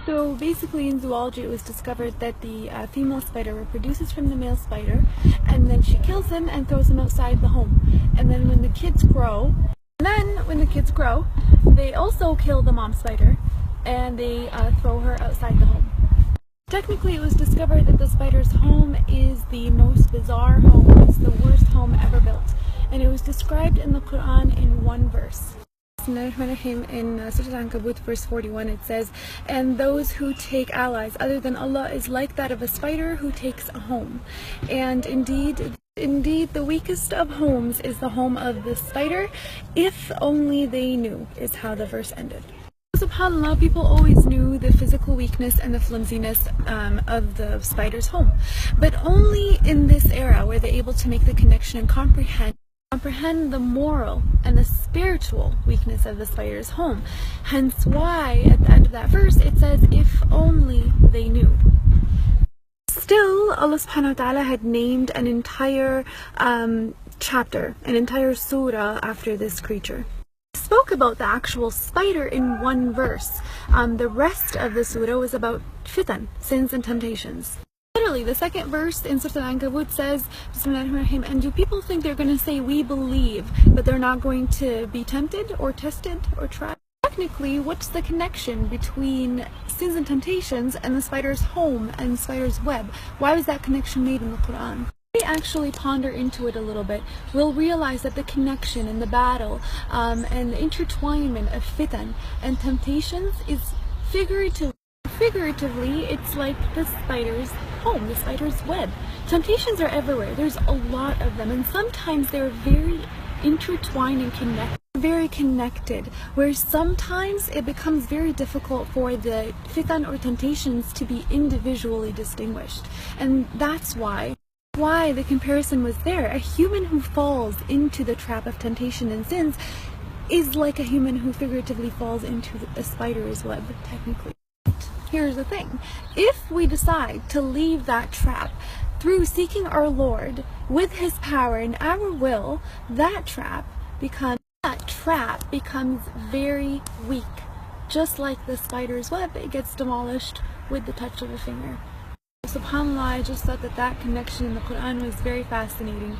So basically in zoology it was discovered that the female spider reproduces from the male spider, and then she kills him and throws him outside the home. And then when the kids grow, they also kill the mom spider and they throw her outside the home. Technically it was discovered that the spider's home is the most bizarre home. It's the worst home ever built. And it was described in the Quran in one verse. In Surah Al-Ankabut verse 41 it says, "And those who take allies other than Allah is like that of a spider who takes a home. And indeed the weakest of homes is the home of the spider, if only they knew," is how the verse ended. SubhanAllah, people always knew the physical weakness and the flimsiness of the spider's home, but only in this era were they able to make the connection and comprehend the moral and the spiritual weakness of the spider's home. Hence why at the end of that verse it says, "If only they knew." Still, Allah subhanahu wa ta'ala had named an entire chapter, an entire surah after this creature. Spoke about the actual spider in one verse. The rest of the surah was about Fetan, sins and temptations. Literally, the second verse in Surah Al-Ankabut says, "Bismillahirrahmanirrahim," and do people think they're going to say we believe, but they're not going to be tempted or tested or tried? Technically, what's the connection between sins and temptations and the spider's home and the spider's web? Why was that connection made in the Quran? If we actually ponder into it a little bit, we'll realize that the connection and the battle and the intertwinement of fitan and temptations is figuratively, it's like the spider's home, the spider's web. Temptations are everywhere. There's a lot of them, and sometimes they're very intertwined and connected, where sometimes it becomes very difficult for the fitan or temptations to be individually distinguished. And that's why the comparison was there. A human who falls into the trap of temptation and sins is like a human who figuratively falls into a spider's web, technically. Here's the thing. If we decide to leave that trap through seeking our Lord with His power and our will, that trap becomes very weak. Just like the spider's web, it gets demolished with the touch of a finger. SubhanAllah, I just thought that connection in the Quran was very fascinating,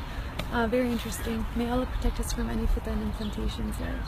very interesting. May Allah protect us from any fitan and temptations there.